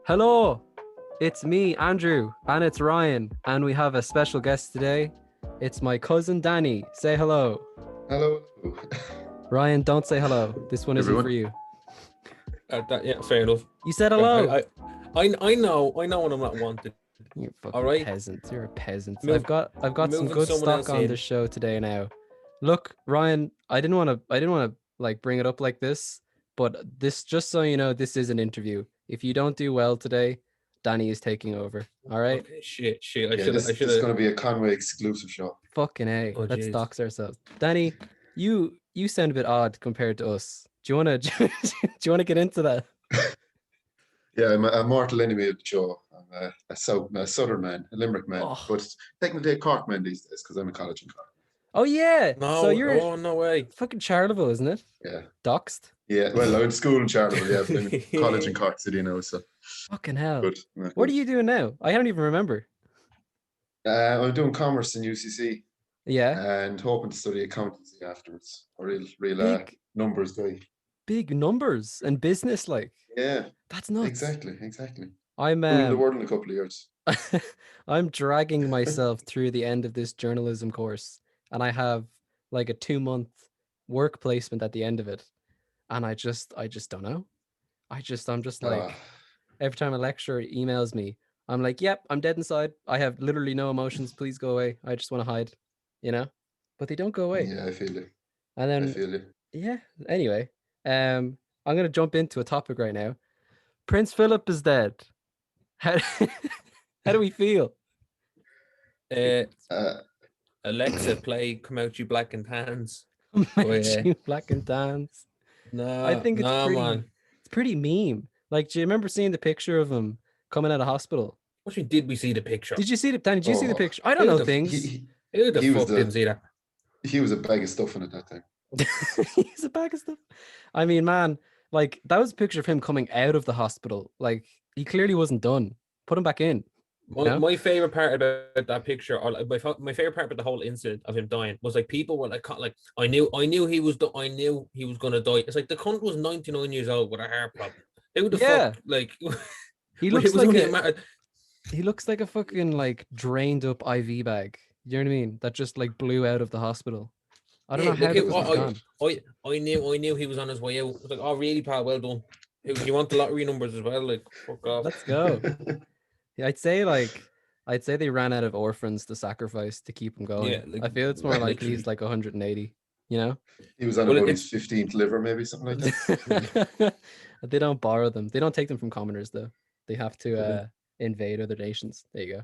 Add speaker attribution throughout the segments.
Speaker 1: Hello, it's me, Andrew, and it's Ryan, and we have a special guest today. It's my cousin Danny. Say hello.
Speaker 2: Hello.
Speaker 1: Ryan, don't say hello. This one isn't
Speaker 2: Everyone.
Speaker 1: for you.
Speaker 3: Yeah, fair enough.
Speaker 1: You said hello.
Speaker 3: I know when I'm not wanted.
Speaker 1: You're a fucking
Speaker 3: All right.
Speaker 1: peasant. You're a peasant.
Speaker 3: Move-
Speaker 1: I've got some
Speaker 3: moving
Speaker 1: good
Speaker 3: someone
Speaker 1: stock
Speaker 3: else
Speaker 1: on
Speaker 3: in.
Speaker 1: this show today now. Look, Ryan, I didn't want to like bring it up like this, but this, just so you know, this is an interview. If you don't do well today, Danny is taking over. All right.
Speaker 3: Okay, shit.
Speaker 2: This is going to be a Conway exclusive show.
Speaker 1: Fucking A.
Speaker 3: Oh,
Speaker 1: Let's
Speaker 3: jeez.
Speaker 1: dox ourselves. Danny, you sound a bit odd compared to us. Do you want to do you want to get into that?
Speaker 2: Yeah, I'm a mortal enemy of the show. I'm a southern man, a Limerick man,
Speaker 1: Oh.
Speaker 2: but technically a Cork man these days because I'm in college in Cork.
Speaker 1: Oh yeah.
Speaker 3: No,
Speaker 1: So you're
Speaker 3: no way.
Speaker 1: fucking Charleville, isn't it?
Speaker 2: Yeah.
Speaker 1: Doxed.
Speaker 2: Yeah, well, I'm in school in Charleville, yeah, but I'm in college in Cork City now, so
Speaker 1: Fucking hell.
Speaker 2: good.
Speaker 1: What are you doing now? I don't even remember.
Speaker 2: I'm doing commerce in UCC
Speaker 1: Yeah.
Speaker 2: and hoping to study accountancy afterwards. A real
Speaker 1: Big-
Speaker 2: numbers guy.
Speaker 1: Big numbers and business, like.
Speaker 2: Yeah,
Speaker 1: That's nuts.
Speaker 2: exactly.
Speaker 1: I'm
Speaker 2: Rule the world in a couple of years.
Speaker 1: I'm dragging myself through the end of this journalism course, and I have like a 2-month work placement at the end of it, and I just don't know. I'm just like,
Speaker 2: Ah,
Speaker 1: every time a lecturer emails me, I'm like, yep, I'm dead inside. I have literally no emotions. Please go away. I just want to hide, you know? But they don't go away.
Speaker 2: yeah, I feel you.
Speaker 1: And
Speaker 2: I
Speaker 1: then,
Speaker 2: feel you.
Speaker 1: yeah, anyway, I'm going to jump into a topic right now. Prince Philip is dead. How, how do we feel?
Speaker 3: Alexa, play "Come Out You Black and Tans."
Speaker 1: Imagine Black and Tans.
Speaker 3: No,
Speaker 1: I think it's pretty,
Speaker 3: man.
Speaker 1: it's pretty meme. Like, do you remember seeing the picture of him coming out of hospital?
Speaker 3: What did we see the picture?
Speaker 1: Did you see the, Danny, did you see the
Speaker 2: Oh,
Speaker 1: picture? I don't know
Speaker 3: Who the-
Speaker 1: things.
Speaker 3: Who the
Speaker 2: he was
Speaker 3: fuck didn't see that?
Speaker 2: He was a bag of stuff in at that time.
Speaker 1: He's a bag of stuff. I mean, man, like, that was a picture of him coming out of the hospital. Like, he clearly wasn't done. Put him back in.
Speaker 3: My favorite part about that picture, or like my favorite part about the whole incident of him dying, was like people were like I knew he was gonna die. It's like the cunt was 99 years old with a heart problem. Who the
Speaker 1: Yeah.
Speaker 3: fuck, like,
Speaker 1: He
Speaker 3: it
Speaker 1: looks
Speaker 3: was
Speaker 1: like
Speaker 3: only
Speaker 1: a,
Speaker 3: a matter.
Speaker 1: he looks like a fucking, like, drained up IV bag. You know what I mean? That just, like, blew out of the hospital. I don't know how
Speaker 3: Like,
Speaker 1: that was gone.
Speaker 3: I knew he was on his way out. I was like, oh really, pal? Well done. You want the lottery numbers as well? Like, fuck off.
Speaker 1: Let's go. Yeah, I'd say they ran out of orphans to sacrifice to keep him going.
Speaker 3: Yeah, like,
Speaker 1: I feel it's more likely
Speaker 3: literally.
Speaker 1: he's like 180, you know?
Speaker 2: He was on
Speaker 3: Well,
Speaker 2: about his 15th liver, maybe something like that.
Speaker 1: They don't borrow them. They don't take them from commoners though. They have to
Speaker 3: Mhm.
Speaker 1: invade other nations. There you go.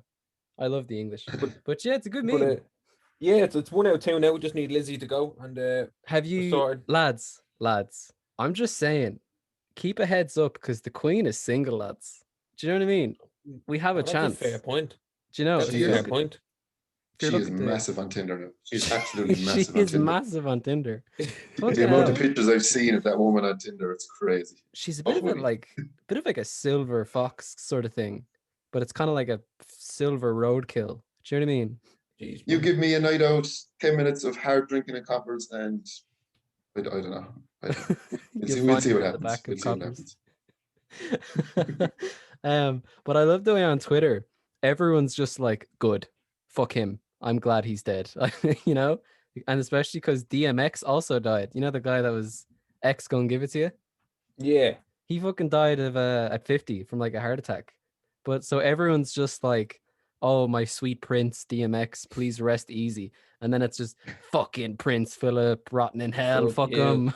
Speaker 1: I love the English. But yeah, it's a good
Speaker 3: But
Speaker 1: meme.
Speaker 3: yeah, it's 1 out of 2 now. We just need Lizzie to go, and
Speaker 1: Have you
Speaker 3: sorted.
Speaker 1: lads, I'm just saying, keep a heads up because the Queen is single, lads. Do you know what I mean? We have a
Speaker 3: That's
Speaker 1: chance.
Speaker 3: a fair point.
Speaker 1: Do you know?
Speaker 3: That's a
Speaker 2: She
Speaker 3: fair
Speaker 2: is-
Speaker 3: point.
Speaker 1: If you're
Speaker 2: She is
Speaker 1: looking to-
Speaker 2: massive on Tinder now. She's absolutely
Speaker 1: she
Speaker 2: massive on
Speaker 1: is
Speaker 2: Tinder.
Speaker 1: massive on Tinder.
Speaker 2: The
Speaker 1: Fucking
Speaker 2: amount of
Speaker 1: hell.
Speaker 2: pictures I've seen of that woman on Tinder, it's crazy.
Speaker 1: She's a bit of a like a silver fox sort of thing, but it's kind of like a silver roadkill. Do you know what I mean?
Speaker 3: Jeez,
Speaker 2: You
Speaker 3: man.
Speaker 2: give me a night out, 10 minutes of hard drinking and coppers, and I don't know. We'll see what happens. We'll see what happens.
Speaker 1: But I love the way on Twitter, everyone's just like, good, fuck him. I'm glad he's dead. You know? And especially because DMX also died. You know, the guy that was X gonna give it to you?
Speaker 3: Yeah.
Speaker 1: He fucking died of at 50 from like a heart attack. But so everyone's just like, oh, my sweet Prince DMX, please rest easy. And then it's just fucking Prince Philip, rotten in hell,
Speaker 3: Fuck
Speaker 1: fuck
Speaker 3: you.
Speaker 1: him.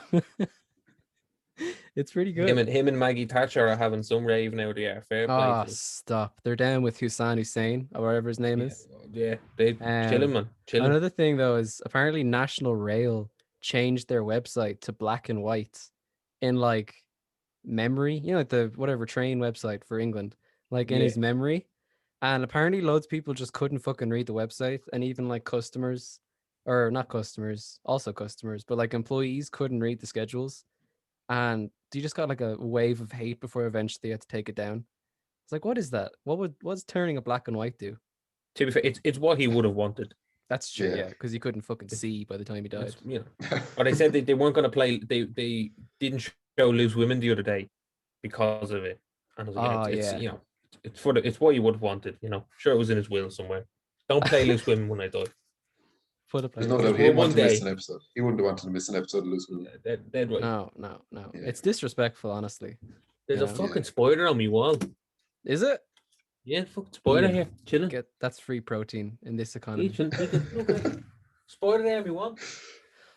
Speaker 1: It's pretty good.
Speaker 3: Him and Maggie Thatcher are having some rave now. They are fair play.
Speaker 1: Ah,
Speaker 3: to them.
Speaker 1: stop. They're down with Hussein, or whatever his name is.
Speaker 3: Yeah, they chilling, man. Chilling.
Speaker 1: Another thing though is apparently National Rail changed their website to black and white in like memory, you know, like the whatever train website for England, like in
Speaker 3: Yeah.
Speaker 1: his memory. And apparently loads of people just couldn't fucking read the website, and even like customers, or not customers, also customers, but like employees couldn't read the schedules. And you just got like a wave of hate before eventually they had to take it down. It's like, what is that? What's turning a black and white do?
Speaker 3: To be fair, it's what he would have wanted.
Speaker 1: That's true,
Speaker 2: Yeah.
Speaker 1: yeah, because he couldn't fucking see by the time he died.
Speaker 3: That's, you know. But they said they weren't going to play. They didn't show Loose Women the other day because of it. And I was like, it's
Speaker 1: yeah.
Speaker 3: you know, it's what you would have wanted, you know. Sure, it was in his will somewhere. Don't play loose women when I die.
Speaker 2: There's no doubt he didn't want to miss an episode. He wouldn't have wanted to miss an episode of Loose Women.
Speaker 3: Dead right.
Speaker 1: No. Yeah. It's disrespectful, honestly.
Speaker 3: There's a fucking spider on me wall.
Speaker 1: Is it?
Speaker 3: Yeah, fucking spider here, chilling.
Speaker 1: That's free protein in this economy.
Speaker 3: Spider there on me wall.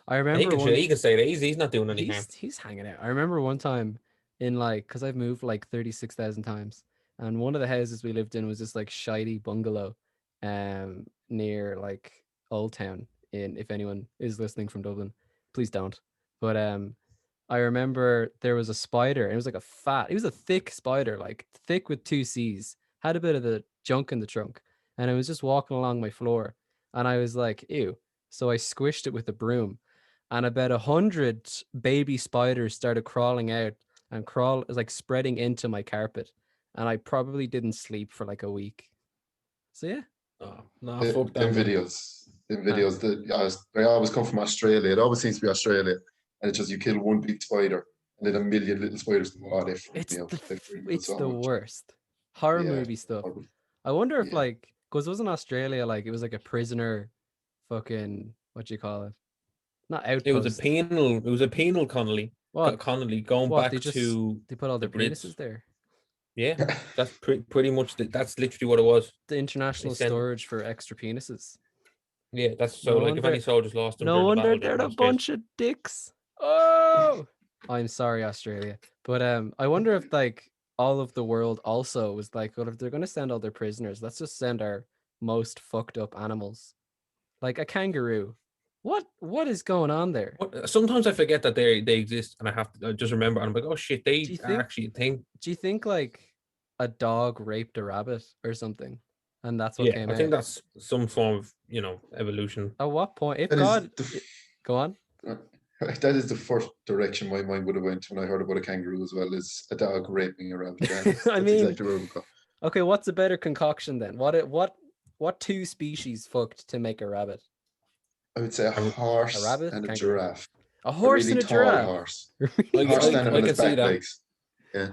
Speaker 1: I remember
Speaker 3: he can say that he's not doing any harm.
Speaker 1: He's hanging out. I remember one time in because I've moved 36,000 times, and one of the houses we lived in was this shitey bungalow, near Old Town. If anyone is listening from Dublin, please don't. But I remember there was a spider. And it was it was a thick spider, thick with 2 C's. Had a bit of the junk in the trunk, and it was just walking along my floor, and I was like, ew. So I squished it with a broom, and about 100 baby spiders started crawling out and spreading into my carpet, and I probably didn't sleep for a week. So yeah.
Speaker 3: Oh no,
Speaker 2: fuck them videos. They always come from Australia. It always seems to be Australia, and it's just you kill one big spider, and then a million little spiders.
Speaker 1: It's the worst horror movie stuff. I wonder if because it wasn't Australia, it was a prisoner, fucking what do you call it? Not outpost.
Speaker 3: It was a penal colony.
Speaker 1: What?
Speaker 3: Colony going back to.
Speaker 1: They put all their penises there.
Speaker 3: Yeah, that's pretty much. That's literally what it was.
Speaker 1: The international storage for extra penises.
Speaker 3: Yeah, that's so. If any soldiers lost them,
Speaker 1: no wonder they're a bunch of dicks. Oh, I'm sorry, Australia, but I wonder if all of the world also was well, if they're gonna send all their prisoners, let's just send our most fucked up animals, like a kangaroo. What is going on there?
Speaker 3: Sometimes I forget that they exist, and I have to just remember. And I'm like, oh shit, they are actually a thing.
Speaker 1: Do you think a dog raped a rabbit or something, and that's what came out?
Speaker 3: I think that's some form of evolution.
Speaker 1: At what point, if God, go on.
Speaker 2: That is the first direction my mind would have went when I heard about a kangaroo as well, is a dog raping a rabbit.
Speaker 1: I mean, exactly okay, what's a better concoction then? What 2 species fucked to make a rabbit?
Speaker 2: I would say a horse, a rabbit, and a giraffe.
Speaker 1: A horse
Speaker 2: really
Speaker 1: and a giraffe.
Speaker 2: Horse. Horse standing on his back legs. Yeah.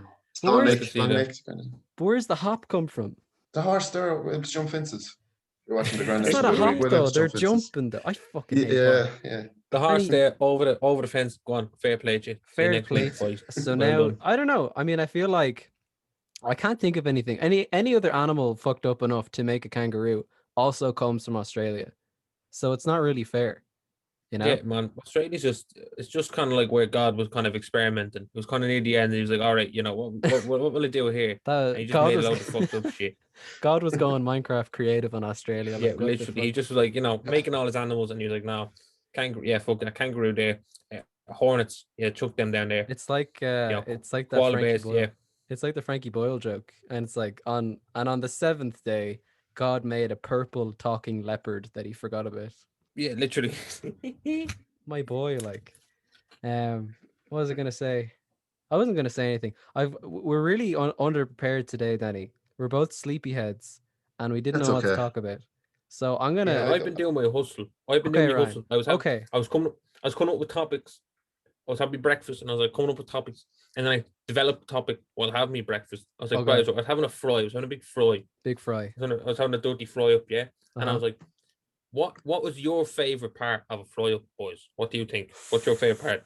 Speaker 1: Where's the hop come from?
Speaker 2: The horse there, it was jump fences. You're watching the Grand.
Speaker 1: It's not a hop though. They're jumping. I fucking hate
Speaker 2: yeah.
Speaker 3: The horse there over the fence. Go on, fair play, Jay.
Speaker 1: Fair play. So now I don't know. I mean, I feel like I can't think of anything. Any other animal fucked up enough to make a kangaroo also comes from Australia. So it's not really fair.
Speaker 3: Yeah, man. Australia's it's just kind of like where God was kind of experimenting. It was kind of near the end, and he was like, all right, what will I do here? And he just made a load of fucked up shit.
Speaker 1: God was going Minecraft creative on Australia.
Speaker 3: Yeah, literally. He just was like, making all his animals, and he was like, no, kangaroo, yeah, fuck a kangaroo there. Hornets, yeah, chuck them down there.
Speaker 1: It's like it's like that Frankie Boyle. Yeah. It's like the Frankie Boyle joke. And it's like on the 7th day, God made a purple talking leopard that he forgot about.
Speaker 3: Yeah, literally.
Speaker 1: My boy, what was I gonna say? I wasn't gonna say anything. We're really underprepared today, Danny. We're both sleepyheads, and we didn't know what to talk about. So I'm gonna.
Speaker 3: Yeah, I've been doing my hustle. I was coming up with topics. I was having breakfast, and I was like coming up with topics, and then I developed a topic while having me breakfast. I was like, right, so I was having a fry. I was having a big fry.
Speaker 1: Big fry.
Speaker 3: I was having a dirty fry up, yeah. And I was like, what was your favorite part of a fry up, boys? What do you think? What's your favorite part?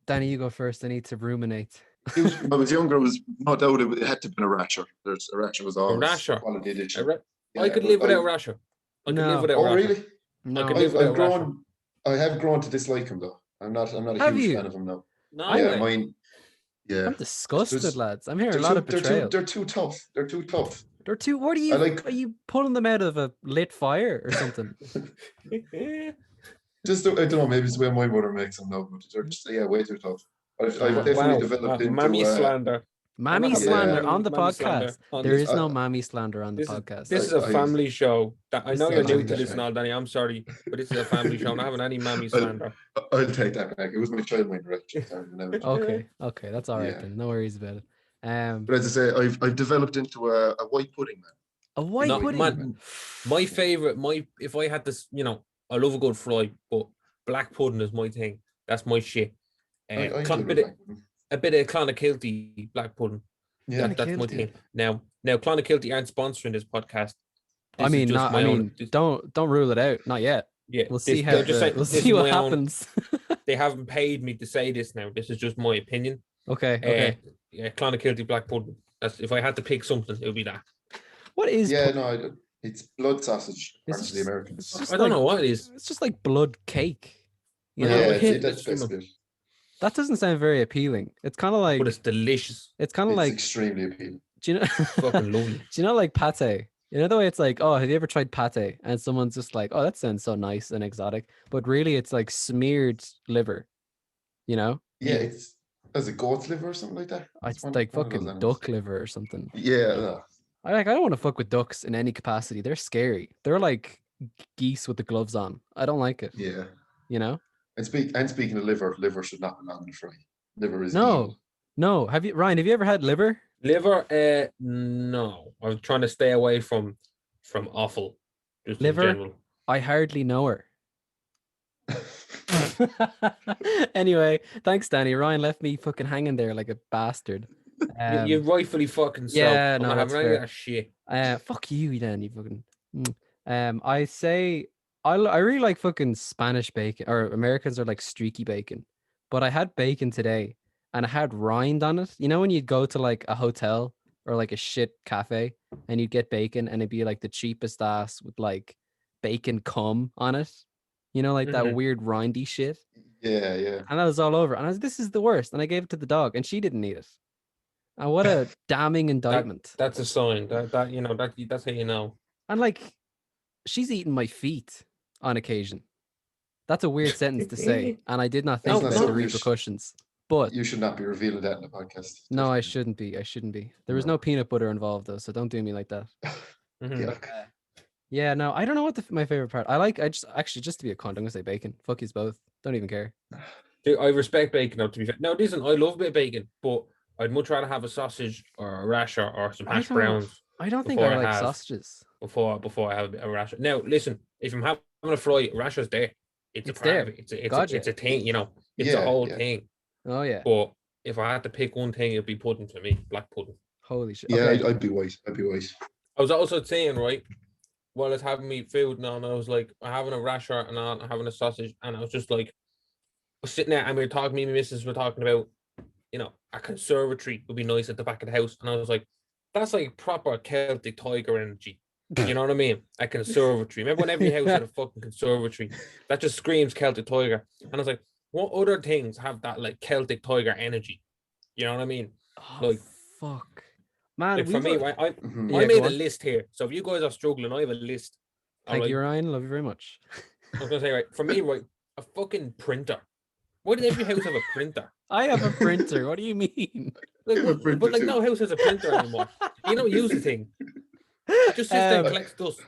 Speaker 1: Danny, you go first. I need to ruminate.
Speaker 2: When I was younger, it was no doubt it had to be a rasher. A rasher was always
Speaker 3: a rasher.
Speaker 2: Quality edition.
Speaker 3: I could live without a rasher. I could live without a rasher.
Speaker 2: Really?
Speaker 3: No. I could live without a rasher.
Speaker 2: I have grown to dislike him though. I'm not a huge fan of him now.
Speaker 3: No,
Speaker 2: yeah, mine. Yeah,
Speaker 1: I'm disgusted, lads. I'm hearing a lot of betrayal.
Speaker 2: They're too tough. They're too tough.
Speaker 1: What are you? Are you pulling them out of a lit fire or something?
Speaker 2: Just I don't know. Maybe it's the way my mother makes them now, but they're just way too tough. I've definitely developed into
Speaker 3: mammy slander.
Speaker 1: Mammy slander on the podcast. There is no mammy slander on the podcast.
Speaker 3: This is a family show. I know you're new to this and all, Danny. I'm sorry, but this is a family show. I'm not having any mammy slander.
Speaker 2: I'll take that back. It was my child mind direction.
Speaker 1: Okay, that's all right then. No worries about it.
Speaker 2: But as I say, I've developed into a white pudding man.
Speaker 1: A white pudding. Man,
Speaker 3: my favorite. If I had this, I love a good fry, but black pudding is my thing. That's my shit. a bit of Clonakilty black pudding.
Speaker 2: Yeah.
Speaker 3: That's my
Speaker 1: Clonakilty.
Speaker 3: thing. Now Clonakilty aren't sponsoring this podcast.
Speaker 1: I
Speaker 3: This is
Speaker 1: mean,
Speaker 3: just
Speaker 1: not.
Speaker 3: my
Speaker 1: I
Speaker 3: own.
Speaker 1: mean, don't rule it out. Not yet.
Speaker 3: Yeah,
Speaker 1: We'll see
Speaker 3: they're
Speaker 1: how
Speaker 3: just saying,
Speaker 1: we'll
Speaker 3: this
Speaker 1: see
Speaker 3: is
Speaker 1: what
Speaker 3: my own.
Speaker 1: happens.
Speaker 3: They haven't paid me to say this now. This is just my opinion.
Speaker 1: Okay.
Speaker 3: Yeah, Clonakilty black pudding. That's if I had to pick something, it would be that.
Speaker 1: What is?
Speaker 2: Yeah, no, it's blood sausage.
Speaker 1: It's
Speaker 2: According to the
Speaker 1: just-
Speaker 2: Americans.
Speaker 1: it's just
Speaker 3: I don't
Speaker 1: like-
Speaker 3: know what it is.
Speaker 1: It's just like blood cake. You
Speaker 3: Yeah,
Speaker 1: know,
Speaker 2: Yeah,
Speaker 3: hit
Speaker 2: that's the
Speaker 3: this
Speaker 2: best bit.
Speaker 1: that doesn't sound very appealing. It's kind of like
Speaker 3: But it's delicious.
Speaker 1: it's kind of
Speaker 2: It's
Speaker 1: like
Speaker 2: extremely appealing.
Speaker 1: do you know?
Speaker 3: Fucking lovely.
Speaker 1: Do you know like pate? You know the way it's like, oh, have you ever tried pate? And someone's just like, oh, that sounds so nice and exotic, but really it's like smeared liver. You know,
Speaker 2: Yeah, it's as a goat's liver or something like that.
Speaker 1: it's
Speaker 2: one-
Speaker 1: like
Speaker 2: one of those
Speaker 1: fucking
Speaker 2: animals.
Speaker 1: duck liver or something.
Speaker 2: Yeah, no.
Speaker 1: I don't want to fuck with ducks in any capacity. They're scary. They're like geese with the gloves on. I don't like it.
Speaker 2: Yeah.
Speaker 1: You know?
Speaker 2: And speaking of liver should not belong in the fry. Liver is
Speaker 1: No.
Speaker 2: evil.
Speaker 1: No. Ryan, have you ever had liver?
Speaker 3: Liver, no. I'm trying to stay away from offal. Just
Speaker 1: Liver?
Speaker 3: in general.
Speaker 1: I hardly know her. Anyway, thanks, Danny. Ryan left me fucking hanging there like a bastard.
Speaker 3: You rightfully fucking so.
Speaker 1: yeah,
Speaker 3: I'm
Speaker 1: no,
Speaker 3: not
Speaker 1: that's
Speaker 3: having any of
Speaker 1: fair.
Speaker 3: that shit.
Speaker 1: Fuck you then, you fucking. I say I really like fucking Spanish bacon, or Americans are like streaky bacon. But I had bacon today, and I had rind on it. You know when you'd go to like a hotel or like a shit cafe, and you'd get bacon, and it'd be like the cheapest ass with like bacon cum on it. You know, like that
Speaker 3: Mhm.
Speaker 1: weird rindy shit.
Speaker 2: Yeah, yeah.
Speaker 1: And that was all over. And I was, this is the worst. And I gave it to the dog, and she didn't eat it. And what a damning indictment.
Speaker 3: That's a sign. That you know that's how you know.
Speaker 1: And like, she's eaten my feet on occasion. That's a weird sentence to say, and I did not think
Speaker 2: That's not
Speaker 1: about the
Speaker 2: something you
Speaker 1: repercussions. But
Speaker 2: You should not be revealing that in the podcast.
Speaker 1: no, I shouldn't be. I shouldn't be. There was
Speaker 2: No.
Speaker 1: no peanut butter involved though, so don't do me like that.
Speaker 3: Mhm.
Speaker 2: Yeah.
Speaker 1: Yeah, no, I don't know what my favorite part. I just to be a cunt, I'm gonna say bacon. Fuck yous both. Don't even care.
Speaker 3: Dude, I respect bacon now, to be fair. No, listen, I love a bit of bacon, but I'd much rather have a sausage or a rasher or some
Speaker 1: I
Speaker 3: hash
Speaker 1: don't-
Speaker 3: browns
Speaker 1: I don't think
Speaker 3: Before
Speaker 1: I
Speaker 3: I
Speaker 1: like
Speaker 3: have-
Speaker 1: sausages.
Speaker 3: before I have a bit of rasher. Now, listen, if I'm having a fry, rasher's there. It's a
Speaker 1: It's
Speaker 3: part
Speaker 1: there.
Speaker 3: of it.
Speaker 1: Gotcha.
Speaker 3: It's a thing, you know. It's
Speaker 2: Yeah,
Speaker 3: a whole
Speaker 2: yeah.
Speaker 3: thing.
Speaker 1: Oh yeah.
Speaker 3: But if I had to pick one thing, it'd be pudding for me, black pudding.
Speaker 1: Holy shit.
Speaker 2: Yeah,
Speaker 1: Okay.
Speaker 2: I'd be white.
Speaker 3: I was also saying, right, while I was having me food now, and I was like, I'm having a rasher and I'm having a sausage, and I was just like, I was sitting there and we were talking, me and my missus were talking about, you know, a conservatory would be nice at the back of the house. And I was like, that's like proper Celtic Tiger energy. You know what I mean? A conservatory. Remember when every house had a fucking conservatory? That just screams Celtic Tiger. And I was like, what other things have that like Celtic Tiger energy? You know what I mean?
Speaker 1: Oh,
Speaker 3: like-
Speaker 1: fuck. Man,
Speaker 3: Like
Speaker 1: we
Speaker 3: for me,
Speaker 1: were-
Speaker 3: I
Speaker 2: Mhm.
Speaker 1: Yeah,
Speaker 3: I
Speaker 1: go
Speaker 3: made a
Speaker 1: on.
Speaker 3: list here. So if you guys are struggling, I have a list.
Speaker 1: Thank
Speaker 3: Alright?
Speaker 1: you, Ryan. Love you very much.
Speaker 3: I was gonna say, right, for me, right, a fucking printer. Why did every house have a printer?
Speaker 1: I have a printer. What do you mean?
Speaker 3: Like,
Speaker 2: I have a printer
Speaker 3: but like
Speaker 2: too.
Speaker 3: no house has a printer anymore. You don't use the thing. It just sits there and
Speaker 1: Um,
Speaker 3: collects dust.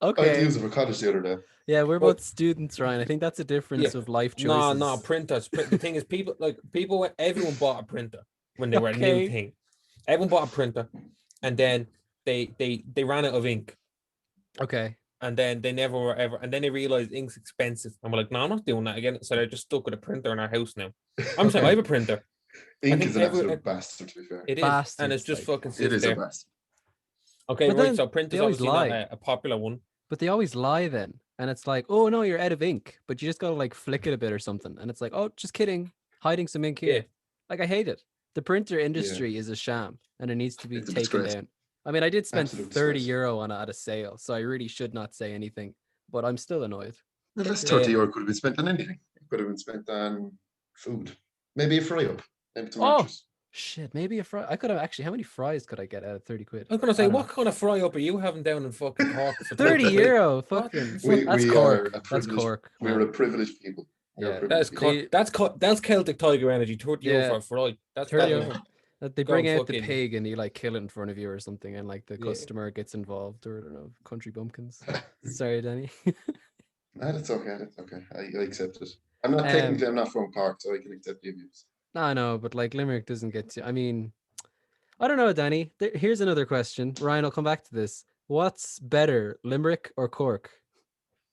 Speaker 2: I had to
Speaker 1: Okay.
Speaker 2: use it for college the other day.
Speaker 1: Yeah, we're
Speaker 3: Well-
Speaker 1: both students, Ryan. I think that's a difference of life choices.
Speaker 3: No, printers. The thing is, everyone bought a printer when they were a
Speaker 1: Okay.
Speaker 3: new thing. Everyone bought a printer, and then they ran out of ink,
Speaker 1: Okay.
Speaker 3: and then they never were ever, and then they realized ink's expensive, and we're like, no, I'm not doing that again. So they're just stuck with a printer in our house now. I'm saying I have a printer.
Speaker 2: Ink
Speaker 3: think
Speaker 2: is an
Speaker 3: every-
Speaker 2: absolute bastard, to be fair.
Speaker 3: It is, and
Speaker 1: Bastards,
Speaker 3: it's just
Speaker 1: like,
Speaker 3: fucking
Speaker 2: It
Speaker 3: sits
Speaker 2: is a
Speaker 3: there.
Speaker 2: bastard.
Speaker 3: Okay,
Speaker 1: But
Speaker 3: right.
Speaker 1: then
Speaker 3: So
Speaker 1: they
Speaker 3: printers
Speaker 1: always
Speaker 3: obviously not
Speaker 1: lie.
Speaker 3: a popular one.
Speaker 1: But they always lie then. And it's like, oh no, you're out of ink. But you just gotta like flick it a bit or something. And it's like, oh, just kidding. Hiding some ink here.
Speaker 3: Yeah.
Speaker 1: Like I hate it. The printer industry is a sham and it needs to be
Speaker 2: It's a
Speaker 1: taken
Speaker 2: disgrace.
Speaker 1: down. I mean, I did spend
Speaker 2: Absolute
Speaker 1: 30
Speaker 2: disgrace.
Speaker 1: euro on it at a sale, so I really should not say anything. But I'm still annoyed.
Speaker 2: Well, that's
Speaker 3: Yeah.
Speaker 2: 30 euro could have been spent on anything. It could have been spent on food. Maybe a fry up. Maybe tomatoes.
Speaker 1: Shit, maybe a fry. I could have actually. How many fries could I get out of 30 quid?
Speaker 3: I was gonna say,
Speaker 1: I don't
Speaker 3: what kind of fry up are you having down in fucking Cork for
Speaker 1: 30
Speaker 3: quid?
Speaker 1: euro.
Speaker 3: What?
Speaker 1: Fucking.
Speaker 2: We-
Speaker 1: That's
Speaker 2: we are
Speaker 1: Cork.
Speaker 2: a
Speaker 1: That's
Speaker 2: privileged-
Speaker 1: Cork.
Speaker 2: We're
Speaker 1: man.
Speaker 2: a privileged people. We're a
Speaker 1: Yeah.
Speaker 2: privileged
Speaker 3: That's
Speaker 2: people.
Speaker 3: Celtic Tiger energy. 30
Speaker 1: Yeah.
Speaker 3: euro for a fry. That's
Speaker 1: 30
Speaker 3: that,
Speaker 1: euro. That they
Speaker 3: Go
Speaker 1: bring out the
Speaker 3: fucking-
Speaker 1: pig and you like kill it in front of you or something, and like the
Speaker 3: Yeah.
Speaker 1: customer gets involved, or I don't know, country bumpkins. Sorry, Danny.
Speaker 2: Nah, that's okay. That's okay. I accept it. I'm not technically. I'm not from Cork, so I can accept the abuse.
Speaker 1: No, no, but like Limerick doesn't get to. I mean, I don't know, Danny. Here's another question. Ryan, I'll come back to this. What's better, Limerick or Cork?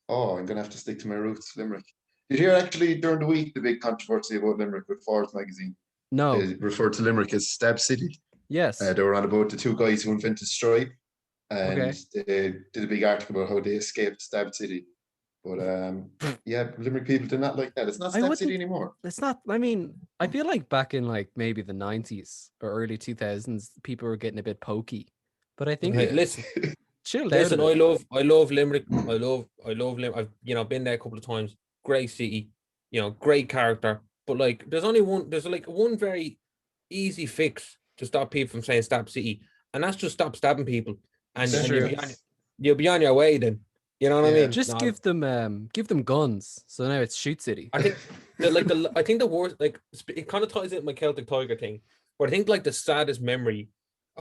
Speaker 2: Oh, I'm gonna have to stick to my roots, Limerick. Did you hear actually during the week the big controversy about Limerick with Forbes magazine?
Speaker 1: No.
Speaker 2: They referred to Limerick as Stab City.
Speaker 1: Yes.
Speaker 2: They were on about the two guys who invented Stripe, and
Speaker 1: Okay.
Speaker 2: they did a big article about how they escaped Stab City. But yeah, Limerick people do not like that. It's not
Speaker 1: I
Speaker 2: Stab City
Speaker 1: wouldn't.
Speaker 2: anymore.
Speaker 1: It's not. I mean, I feel like back in like maybe the 90s or early 2000s, people were getting a bit pokey. But I think
Speaker 3: Hey,
Speaker 2: Yeah.
Speaker 3: listen,
Speaker 1: chilled out a
Speaker 3: listen.
Speaker 1: bit.
Speaker 3: I love Limerick. I love Limerick. I've been there a couple of times. Great city, great character. But like, there's like one very easy fix to stop people from saying Stab City, and that's just stop stabbing people, and
Speaker 1: It's
Speaker 3: and
Speaker 1: true.
Speaker 3: you'll be on your way then. You know what I
Speaker 2: Yeah.
Speaker 3: mean?
Speaker 1: Just
Speaker 3: No,
Speaker 1: give them guns. So now it's Shoot City.
Speaker 3: I think I think the worst, like, it kind of ties into my Celtic Tiger thing, but I think like the saddest memory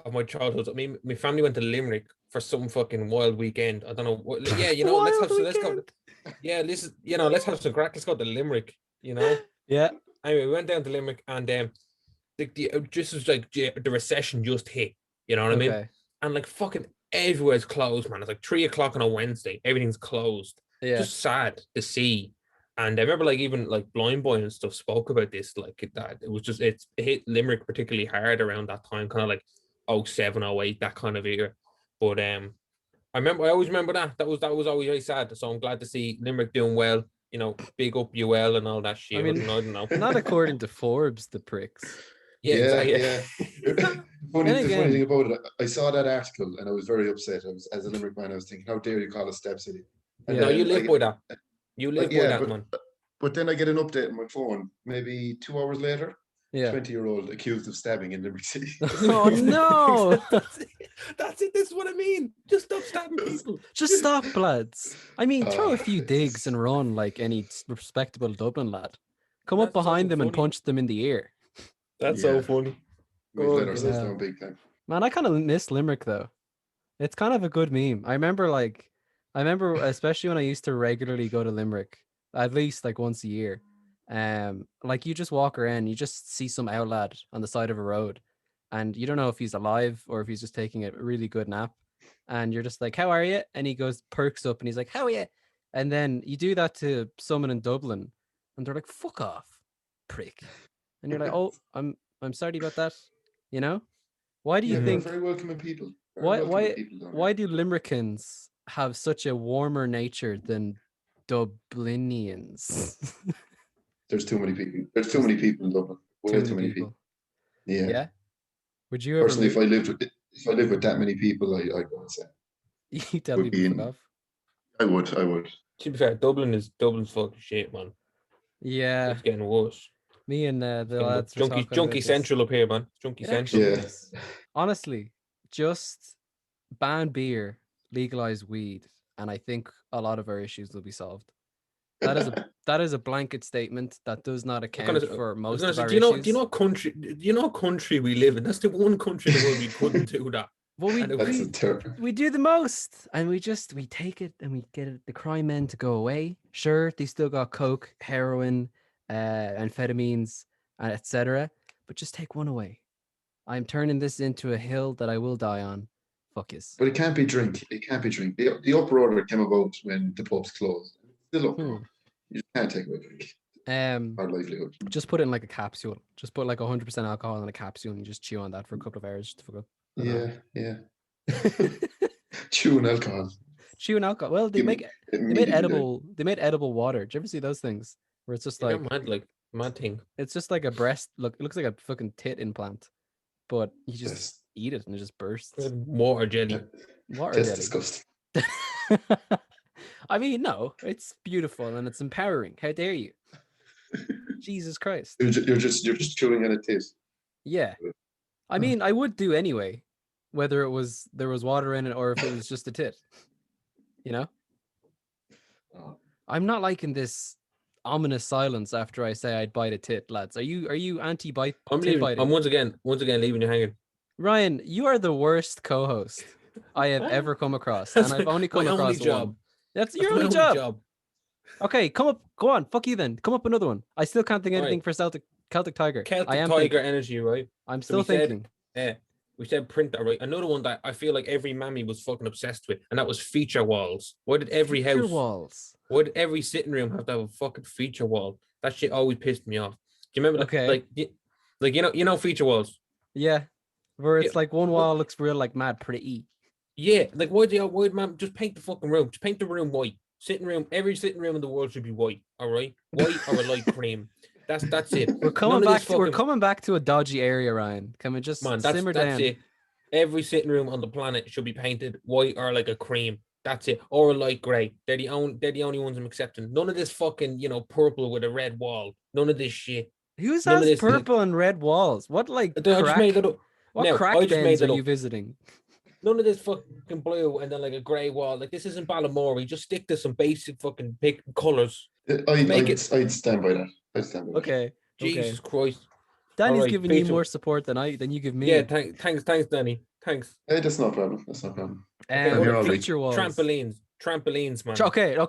Speaker 3: of my childhood. I mean, my family went to Limerick for some fucking wild weekend. I don't know what. Yeah, let's
Speaker 1: Wild
Speaker 3: let's go.
Speaker 1: weekend.
Speaker 3: Yeah, let's have some crack. Let's go to Limerick.
Speaker 1: Yeah.
Speaker 3: Anyway, we went down to Limerick, and just was like the recession just hit. You know what I mean?
Speaker 1: Okay.
Speaker 3: And like fucking everywhere's closed, man. It's like 3 o'clock on a Wednesday. Everything's closed.
Speaker 1: Yeah.
Speaker 3: Just sad to see. And I remember like even like Blind Boy and stuff spoke about this, like that. It was just it hit Limerick particularly hard around that time, kind of like 07, 08, that kind of era. But I always remember that. That was always very sad. So I'm glad to see Limerick doing well. Big up UL and all that shit.
Speaker 1: I mean,
Speaker 3: I don't know.
Speaker 1: not according to Forbes, the pricks.
Speaker 3: Yeah, exactly.
Speaker 2: Yeah. The funny thing about it, I saw that article and I was very upset. As a Limerick man, I was thinking, how dare you call us Stab City? And
Speaker 3: No,
Speaker 2: then
Speaker 3: you live by that. You live by that, man.
Speaker 2: But then I get an update on my phone, maybe 2 hours later.
Speaker 1: Yeah.
Speaker 2: 20-year-old accused of stabbing in Limerick City.
Speaker 1: Oh no!
Speaker 3: That's it. This is what I mean. Just stop stabbing people.
Speaker 1: Just stop, lads. I mean, throw a few digs and run like any respectable Dublin lad. Come up
Speaker 3: That's so
Speaker 1: behind them and
Speaker 3: funny.
Speaker 1: punch them in the ear.
Speaker 3: That's
Speaker 2: Yeah.
Speaker 3: so funny.
Speaker 2: We've let ourselves
Speaker 1: yeah.
Speaker 2: down big time.
Speaker 1: Man, I kind of miss Limerick though. It's kind of a good meme. I remember especially when I used to regularly go to Limerick, at least like once a year. Like you just walk around, you just see some out lad on the side of a road, and you don't know if he's alive or if he's just taking a really good nap. And you're just like, "How are you?" And he goes, perks up, and he's like, "How are you?" And then you do that to someone in Dublin, and they're like, "Fuck off, prick." And you're like, "Oh, I'm sorry about that." You know? Why do you
Speaker 2: Yeah,
Speaker 1: think?
Speaker 2: we're very welcoming people. Very
Speaker 1: Why
Speaker 2: welcoming people down
Speaker 1: why do Limerickans have such a warmer nature than Dublinians?
Speaker 2: There's too many people. There's too many people in Dublin. Way too many people. Yeah.
Speaker 1: Yeah. Would you ever
Speaker 2: Personally, if I lived with that many people, I'd go insane.
Speaker 1: you tell
Speaker 2: would
Speaker 1: people
Speaker 2: be
Speaker 1: fuck
Speaker 2: in-
Speaker 1: off?
Speaker 2: I would.
Speaker 3: To be fair, Dublin's fucking shit, man.
Speaker 1: Yeah.
Speaker 3: It's getting worse.
Speaker 1: Me and the lads were talking about
Speaker 3: Junkie
Speaker 1: this.
Speaker 3: Central up here, man. Junkie
Speaker 1: It
Speaker 3: Central.
Speaker 1: actually
Speaker 2: Yeah.
Speaker 1: is. Honestly, just ban beer, legalize weed, and I think a lot of our issues will be solved. That is a blanket statement that does not account for most of our
Speaker 3: do
Speaker 1: issues.
Speaker 3: you know what country we live in? That's the one country in the world we couldn't do that.
Speaker 1: Well,
Speaker 2: That's a terrible.
Speaker 1: we do the most, and we take it and we get the crime men to go away. Sure, they still got coke, heroin, amphetamines, etc. But just take one away. I'm turning this into a hill that I will die on. Fuck yes.
Speaker 2: But it can't be drink. It can't be drink. The uproar came about when the pubs closed. Still uproar. You just can't take away drink. Our livelihood.
Speaker 1: Just put it in like a capsule. Just put like 100% alcohol in a capsule and you just chew on that for a couple of hours. Just to fuck up.
Speaker 2: Yeah. Chewing alcohol.
Speaker 1: Chewing alcohol. Well, they made edible water. Did you ever see those things where it's just like
Speaker 3: mad thing?
Speaker 1: It's just like a breast. Look, it looks like a fucking tit implant, but you just eat it and it just bursts.
Speaker 3: Water jelly.
Speaker 1: Water jelly.
Speaker 2: Disgusting.
Speaker 1: I mean, no, it's beautiful and it's empowering. How dare you? Jesus Christ.
Speaker 2: You're just chewing on a tit.
Speaker 1: Yeah. I mean, I would do anyway, whether there was water in it or if it was just a tit. You know?
Speaker 2: Oh.
Speaker 1: I'm not liking this ominous silence after I say I'd bite a tit, lads. Are you anti-bite?
Speaker 3: I'm leaving. I'm once again leaving you hanging.
Speaker 1: Ryan, you are the worst co-host I have ever come across, and I've only come across one. That's your only job. Okay, go on, fuck you then. Come up another one. I still can't think of anything for Celtic Tiger.
Speaker 3: Celtic Tiger energy, right?
Speaker 1: I'm still thinking.
Speaker 3: We said print that, right? Another one that I feel like every mammy was fucking obsessed with, and that was feature walls. Why did every
Speaker 1: feature
Speaker 3: house
Speaker 1: walls?
Speaker 3: Why did every sitting room have to have a fucking feature wall? That shit always pissed me off. Do you remember?
Speaker 1: Okay.
Speaker 3: Like Like feature walls.
Speaker 1: Yeah, where it's
Speaker 3: Yeah,
Speaker 1: like one
Speaker 3: what-
Speaker 1: wall looks real like mad pretty.
Speaker 3: Yeah, like why man just paint the fucking room? Just paint the room white. Every sitting room in the world should be white. All right, white or a light cream. That's it.
Speaker 1: We're coming back to a dodgy area, Ryan. Can we just simmer
Speaker 3: that's
Speaker 1: down?
Speaker 3: it. Every sitting room on the planet should be painted white or like a cream. That's it, or a light grey. They're the only ones I'm accepting. None of this fucking purple with a red wall. None of this shit.
Speaker 1: Who's
Speaker 3: None of
Speaker 1: has
Speaker 3: this.
Speaker 1: purple and red walls? What like
Speaker 3: I just made
Speaker 1: crack?
Speaker 3: it up.
Speaker 1: What
Speaker 3: No,
Speaker 1: crack
Speaker 3: I just made
Speaker 1: dens are
Speaker 3: it
Speaker 1: you
Speaker 3: up.
Speaker 1: visiting?
Speaker 3: None of this fucking blue and then like a grey wall. Like this isn't Ballamore. Just stick to some basic fucking pick colors.
Speaker 2: I'd stand by that. I'd stand by that.
Speaker 1: Okay.
Speaker 3: Jesus Christ.
Speaker 1: Danny's
Speaker 3: Alright,
Speaker 1: giving you more support than you give me.
Speaker 3: Yeah, thanks, Danny. Thanks.
Speaker 2: Hey, that's no problem. That's no problem.
Speaker 3: Okay,
Speaker 2: You're all right.
Speaker 1: feature walls.
Speaker 3: Trampolines, man.
Speaker 1: Okay.
Speaker 2: Oh,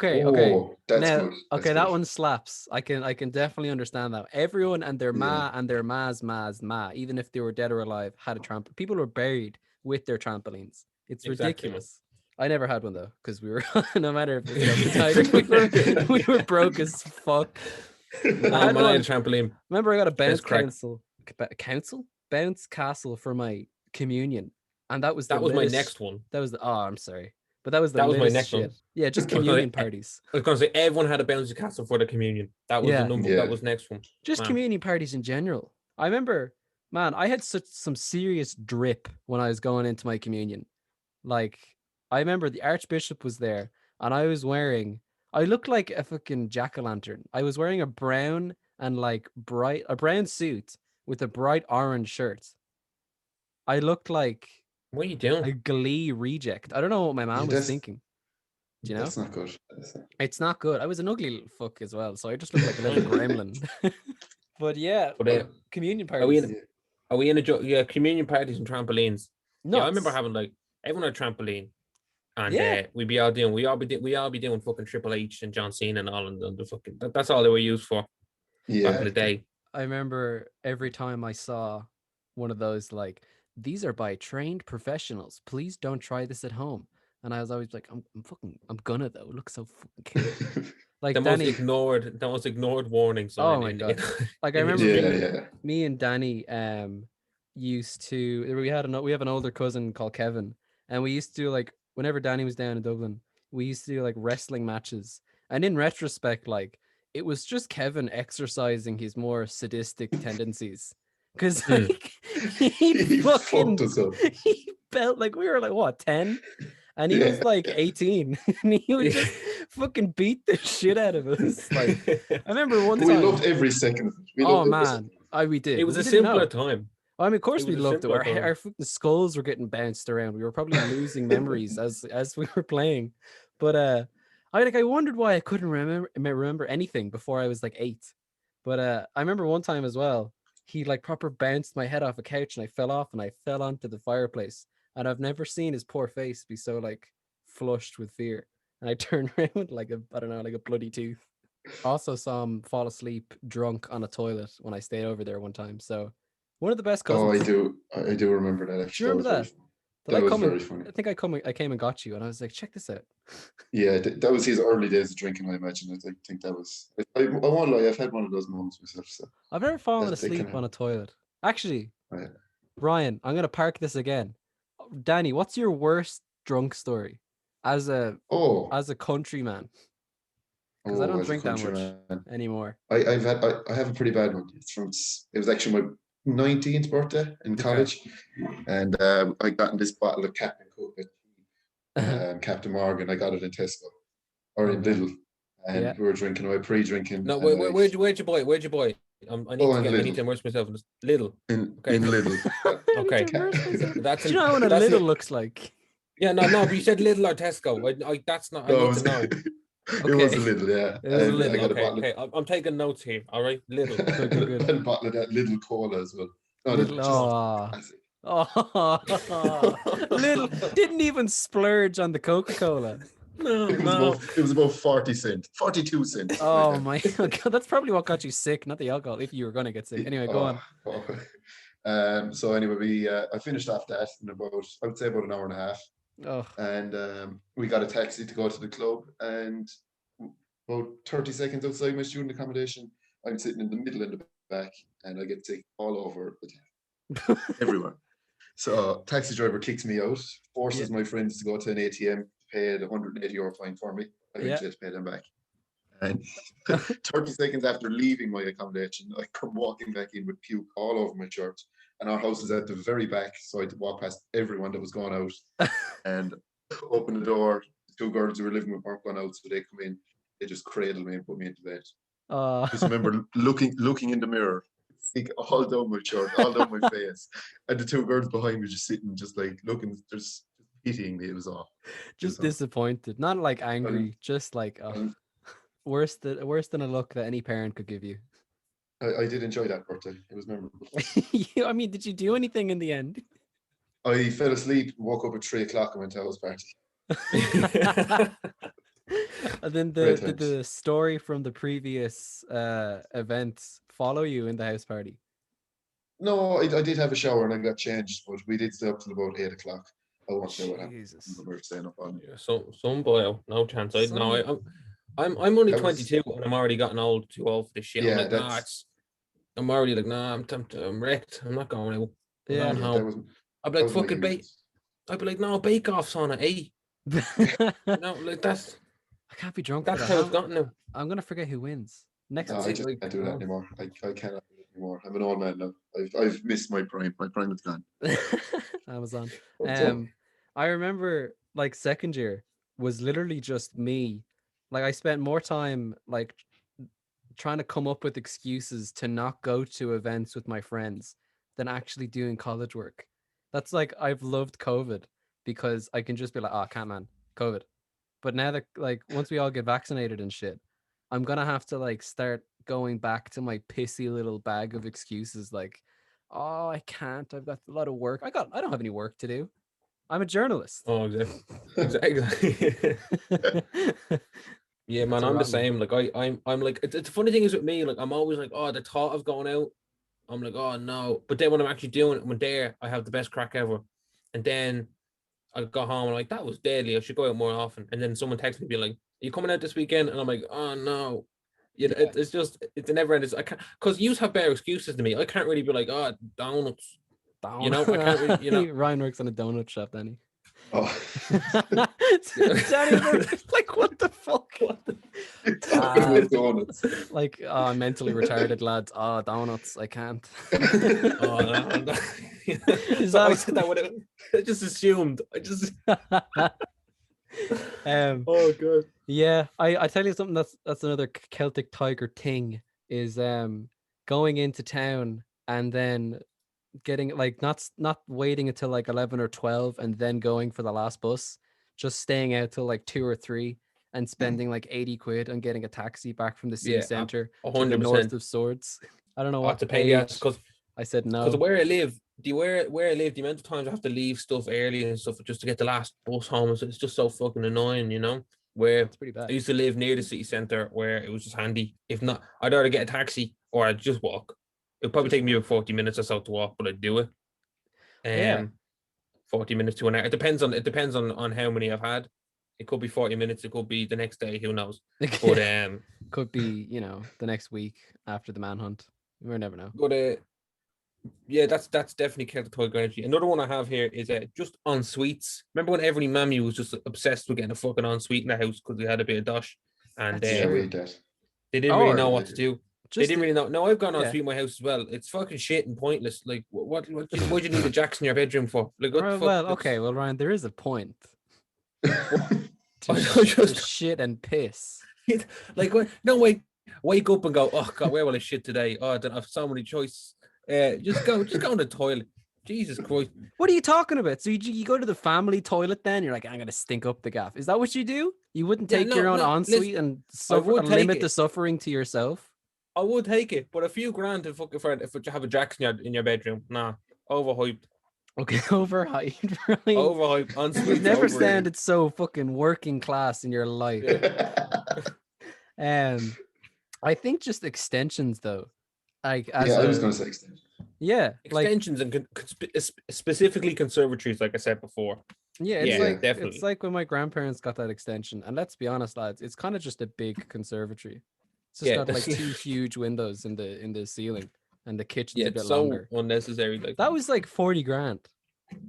Speaker 2: that's
Speaker 1: now,
Speaker 2: good. That's
Speaker 1: okay, that
Speaker 2: good.
Speaker 1: one slaps. I can definitely understand that. Everyone and their ma and their ma's ma, even if they were dead or alive, had a trampoline. People were buried with their trampolines. It's ridiculous. I never had one though, because we were no matter if it's Celtic Tiger, we were broke as fuck.
Speaker 3: I had a trampoline.
Speaker 1: Remember, I got a bounce castle for my communion, and that was
Speaker 3: my next one.
Speaker 1: That was I'm sorry, but that was
Speaker 3: my next one.
Speaker 1: Yeah, just communion parties.
Speaker 3: I was gonna say everyone had a bouncy castle for the communion. That was the number. Yeah. That was next one.
Speaker 1: Just communion parties in general. I remember, man, I had some serious drip when I was going into my communion. Like, I remember the Archbishop was there, and I looked like a fucking jack-o'-lantern. I was wearing a brown suit with a bright orange shirt. I looked like
Speaker 3: what are you doing?
Speaker 1: A Glee reject. I don't know what my mom was thinking. Do you know?
Speaker 2: That's not good.
Speaker 1: It's not good. I was an ugly little fuck as well, so I just looked like a little gremlin. But yeah, communion parties.
Speaker 3: Are we in a communion parties and trampolines?
Speaker 1: No,
Speaker 3: I remember having everyone had a trampoline, and we'd be all be doing fucking Triple H and John Cena and all, and the fucking that's all they were used for. Back in the day.
Speaker 1: I remember every time I saw one of those, like, these are by trained professionals. Please don't try this at home. And I was always like, I'm gonna though. It looks so fucking cool. Like
Speaker 3: the
Speaker 1: Danny,
Speaker 3: most ignored warning sign.
Speaker 1: Oh my god! Like I remember me and Danny used to. We have an older cousin called Kevin, and we used to like whenever Danny was down in Dublin, we used to do like wrestling matches. And in retrospect, like it was just Kevin exercising his more sadistic tendencies. Because like he fucked us up. He felt like we were like what 10, and he was like 18, and he would just fucking beat the shit out of us. Like I remember one time
Speaker 2: we loved every second of it.
Speaker 1: We did.
Speaker 3: It was a simpler time.
Speaker 1: I mean, of course we loved it. Our fucking skulls were getting bounced around. We were probably losing memories as we were playing. But I wondered why I couldn't remember anything before I was like 8. But I remember one time as well. He like proper bounced my head off a couch and I fell off and I fell onto the fireplace. And I've never seen his poor face be so like flushed with fear. And I turned around like a bloody tooth. Also saw him fall asleep drunk on a toilet when I stayed over there one time. So one of the best cousins.
Speaker 2: I do remember that.
Speaker 1: Actually. Do you remember that?
Speaker 2: That was very funny.
Speaker 1: I think I came and got you and I was like, check this out.
Speaker 2: Yeah, that was his early days of drinking, I imagine. I think that was... I won't lie, I've had one of those moments myself. So
Speaker 1: I've never fallen asleep on a toilet. Actually, Ryan, I'm going to park this again. Danny, what's your worst drunk story as a countryman? Because I don't drink that much anymore.
Speaker 2: I have a pretty bad one. It was actually my 19th birthday in college, and I got in this bottle of Captain Coke Captain Morgan. I got it in Tesco or in Lidl, and we were drinking. We were pre-drinking.
Speaker 3: No, where'd you buy? Where'd you buy? I need to immerse myself in this. Lidl.
Speaker 2: In Lidl.
Speaker 3: Okay,
Speaker 1: do you know what a Lidl looks like?
Speaker 3: Yeah, no, but you said Lidl or Tesco. That's not. I need to know.
Speaker 2: It was a Lidl, yeah.
Speaker 1: It was a Lidl.
Speaker 2: I got a bottle.
Speaker 3: Okay, I'm taking notes here. All right, Lidl.
Speaker 2: Good. And a bottle of that Lidl cola as well.
Speaker 1: Lidl didn't even splurge on the Coca-Cola.
Speaker 2: It was about 40 cents, 42 cents.
Speaker 1: Oh my god, that's probably what got you sick, not the alcohol. If you were gonna get sick, anyway, go
Speaker 2: on. So anyway, I finished off that in I would say about an hour and a half. And we got a taxi to go to the club, and about 30 seconds outside my student accommodation, I'm sitting in the middle and the back, and I get sick all over the town, everywhere. So taxi driver kicks me out, forces my friends to go to an ATM, paid €180 fine for me. I eventually had to pay them back. And 30 seconds after leaving my accommodation, I come walking back in with puke all over my shirt. And our house is at the very back, so I had to walk past everyone that was going out and open the door. The 2 girls who were living with weren't going out, so they come in. They just cradled me and put me into bed. Just remember looking in the mirror, sick all down my shirt, all down my face, and the 2 girls behind me just sitting, just like looking, just pitying me. It was awful.
Speaker 1: Just disappointed, not like angry, just like worse than a look that any parent could give you.
Speaker 2: I did enjoy that birthday. It was memorable.
Speaker 1: I mean, did you do anything in the end?
Speaker 2: I fell asleep, woke up at 3:00 and went to a house party.
Speaker 1: And then the story from the previous events follow you in the house party?
Speaker 2: No, I did have a shower and I got changed, but we did stay up till about 8:00. I won't say what happened. We were staying up on.
Speaker 3: Yeah, so some boy, no chance. I'm only 22 and I'm already gotten too old for this shit.
Speaker 2: Yeah,
Speaker 3: I'm like, I'm already like, I'm wrecked. I'm not going out. I'm going home. I'd be like, fucking bake. I'd be like, no, bake off's on at 8. No, like that's.
Speaker 1: I can't be drunk.
Speaker 3: That's how it's gotten now.
Speaker 1: I'm gonna forget who wins next.
Speaker 2: No, I just can't do that anymore. I cannot do it anymore. I'm an old man now. I've missed my prime. My prime is gone.
Speaker 1: Amazon. I remember like second year was literally just me. Like I spent more time like trying to come up with excuses to not go to events with my friends than actually doing college work. That's like I've loved COVID because I can just be like, oh, can't man, COVID. But now that like once we all get vaccinated and shit, I'm gonna have to like start going back to my pissy little bag of excuses like, oh, I can't. I've got a lot of work. I don't have any work to do. I'm a journalist.
Speaker 3: Oh, exactly. Yeah, man, I'm the same. Like I'm like it's the funny thing is with me, like I'm always like, oh, the thought of going out, I'm like, oh no. But then when I'm actually doing it, when there, I have the best crack ever. And then I got home and I'm like, that was deadly. I should go out more often. And then someone texts me be like, are you coming out this weekend? And I'm like, oh no. It's a never ending. I can't, because you have better excuses than me. I can't really be like, oh, donuts. You know, I can't really, you know.
Speaker 1: Ryan works on a donut shop, Danny.
Speaker 2: Oh.
Speaker 1: Danny works like, what the fuck?
Speaker 2: Donuts.
Speaker 1: Like, oh, mentally retarded lads. Oh, donuts. I can't.
Speaker 3: Oh, no. Is that I said that without, I just assumed. Oh god.
Speaker 1: Yeah, I tell you something that's another Celtic Tiger thing is going into town and then getting like not waiting until like 11 or 12 and then going for the last bus, just staying out till like 2 or 3 and spending like 80 quid on getting a taxi back from the city center to the north of Swords. I don't know what
Speaker 3: to pay. Because
Speaker 1: I said no.
Speaker 3: Because where I live, the amount of times I have to leave stuff early and stuff just to get the last bus home, so it's just so fucking annoying, you know. Where
Speaker 1: it's pretty bad.
Speaker 3: I used to live near the city center, where it was just handy. If not, I'd either get a taxi or I'd just walk. It'd probably take me about 40 minutes or so to walk, but I'd do it. 40 minutes to an hour. It depends on how many I've had. It could be 40 minutes. It could be the next day. Who knows? But
Speaker 1: could be, you know, the next week after the manhunt. We'll never know.
Speaker 3: But yeah, that's definitely Celtic Tiger energy. Another one I have here is just en suites. Remember when every mammy was just obsessed with getting a fucking en suite in the house because they had a bit of dosh, and
Speaker 2: we did.
Speaker 3: They didn't really know what to do. They didn't really know. No, I've gone en suite in my house as well. It's fucking shit and pointless. Like, what do you need a Jacks in your bedroom for? Like, what the fuck?
Speaker 1: Well, okay, well, Ryan, there is a point. to shit and piss.
Speaker 3: Like, no, wake up and go, oh god, where will I shit today? Oh, I don't have so many choices. Just go in the toilet. Jesus Christ.
Speaker 1: What are you talking about? So you go to the family toilet then? You're like, I'm going to stink up the gaff. Is that what you do? You wouldn't take your own ensuite and limit the suffering to yourself?
Speaker 3: I would take it, but a few grand to fucking for if you have a Jacks in your bedroom. Nah, overhyped.
Speaker 1: Okay, overhyped. Right?
Speaker 3: Overhyped.
Speaker 1: You've never sounded so fucking working class in your life.
Speaker 3: Yeah.
Speaker 1: I think just extensions though. Like
Speaker 2: I was going to say extensions.
Speaker 1: Yeah,
Speaker 3: extensions and specifically conservatories, like I said before.
Speaker 1: Yeah,
Speaker 3: definitely.
Speaker 1: It's like when my grandparents got that extension, and let's be honest, lads, it's kind of just a big conservatory. It's just got like 2 huge windows in the ceiling. and the kitchen's
Speaker 3: Yeah,
Speaker 1: a bit
Speaker 3: it's so
Speaker 1: longer.
Speaker 3: unnecessary. Like
Speaker 1: That was like 40 grand,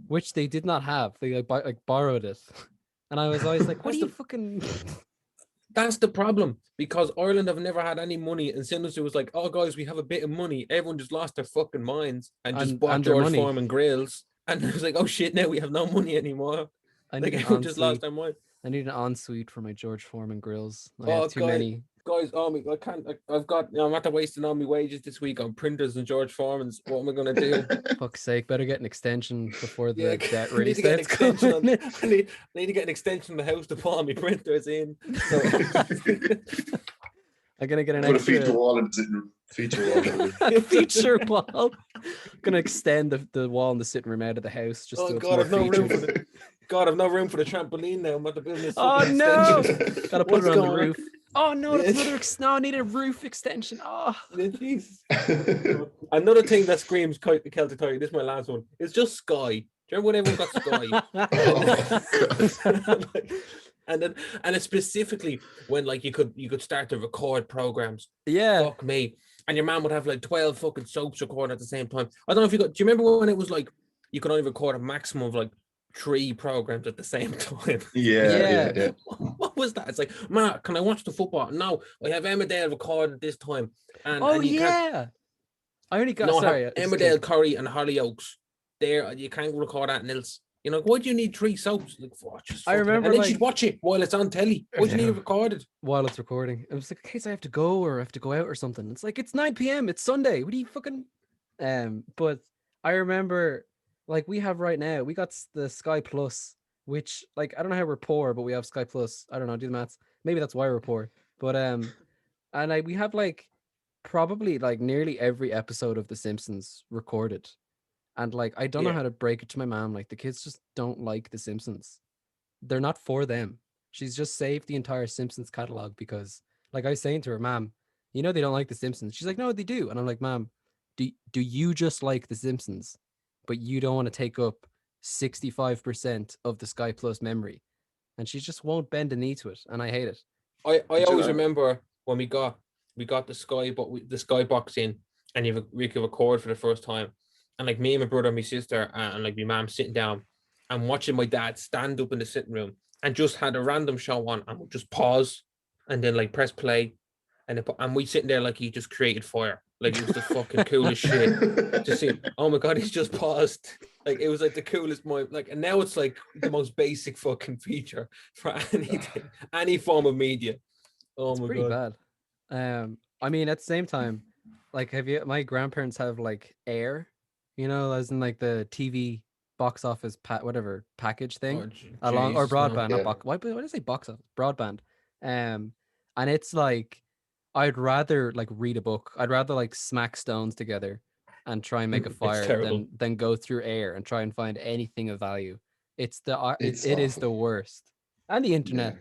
Speaker 1: which they did not have. They like borrowed it. And I was always like, what are you fucking...
Speaker 3: That's the problem, because Ireland have never had any money, and as soon as it was like, oh guys, we have a bit of money, everyone just lost their fucking minds and just bought
Speaker 1: and their
Speaker 3: George
Speaker 1: money.
Speaker 3: Foreman grills, and it was like, oh shit, now we have no money anymore.
Speaker 1: I
Speaker 3: Like
Speaker 1: need an
Speaker 3: everyone just lost
Speaker 1: ensuite.
Speaker 3: their mind.
Speaker 1: I need an ensuite for my George Foreman grills. I
Speaker 3: Oh,
Speaker 1: have too many.
Speaker 3: Guys, I can't. I've got. I'm after wasting all my wages this week on printers and George Foreman's. What am I gonna do?
Speaker 1: Fuck's sake! Better get an extension before the
Speaker 3: Yeah,
Speaker 1: debt
Speaker 3: I
Speaker 1: really
Speaker 3: need to get an
Speaker 1: starts
Speaker 3: extension on.
Speaker 1: coming.
Speaker 3: I need to get an extension in the house to put all my printers in. So
Speaker 1: I'm gonna get an
Speaker 2: Put a
Speaker 1: extra
Speaker 2: feature wall in the sitting room. Feature wall.
Speaker 1: feature wall. Gonna extend the wall in the sitting room out of the house just so
Speaker 3: oh
Speaker 1: it's
Speaker 3: god,
Speaker 1: more
Speaker 3: I've no room
Speaker 1: features.
Speaker 3: for the. God, I've no room for the trampoline now. I'm at the business.
Speaker 1: Oh no! Gotta put
Speaker 3: What's
Speaker 1: it on the
Speaker 3: going
Speaker 1: roof. Oh no, that's
Speaker 3: Yeah.
Speaker 1: another no, I need a roof extension. Oh,
Speaker 3: Jesus. Another thing that screams Celtic Tiger. This is my last one. It's just Sky. Do you remember when everyone got Sky? And it's specifically when like you could start to record programs.
Speaker 1: yeah.
Speaker 3: Fuck me. And your man would have like 12 fucking soaps recording at the same time. I don't know if do you remember when it was like you could only record a maximum of like 3 programs at the same time?
Speaker 2: Yeah.
Speaker 3: What was that? It's like, Matt, can I watch the football? No, I have Emmerdale recorded this time. And you can't,
Speaker 1: I only got
Speaker 3: no,
Speaker 1: sorry.
Speaker 3: I have Emmerdale, Curry, and Hollyoaks. There, you can't record that else. You know, why do you need 3 soaps? Like, just
Speaker 1: I remember,
Speaker 3: and then
Speaker 1: like,
Speaker 3: she'd watch it while it's on telly. Why do you need it recorded?
Speaker 1: while it's recording. It was like, in case I have to go or I have to go out or something. It's like it's 9 p.m. It's Sunday. What do you fucking but I remember like we have right now, we got the Sky Plus, which like I don't know how we're poor, but we have Sky Plus. I don't know, do the maths. Maybe that's why we're poor. But and we have like probably like nearly every episode of The Simpsons recorded. And like I don't know how to break it to my mom. Like the kids just don't like The Simpsons. They're not for them. She's just saved the entire Simpsons catalog because, like I was saying to her, Mom, you know they don't like The Simpsons. She's like, no, they do. And I'm like, Mom, do you just like The Simpsons, but you don't want to take up 65% of the Sky Plus memory? And she just won't bend a knee to it, and I hate it.
Speaker 3: I always remember when we got the Sky, but the Sky box in, and we could record for the first time, and like me and my brother and my sister and like my mom sitting down and watching my dad stand up in the sitting room and just had a random show on and we'd just pause and then like press play and we sitting there like he just created fire, like it was the fucking coolest shit. Just see, oh my god, he's just paused. Like it was like the coolest like, and now it's like the most basic fucking feature for anything, any form of media. Oh my
Speaker 1: pretty
Speaker 3: god,
Speaker 1: bad. I mean, at the same time, like, my grandparents have like Air, you know, as in like the TV box office whatever package thing, or broadband, not box. Why did I say box office? Broadband. And it's like I'd rather like read a book. I'd rather like smack stones together and try and make a fire than go through Air and try and find anything of value. It is the worst. And the internet. Yeah.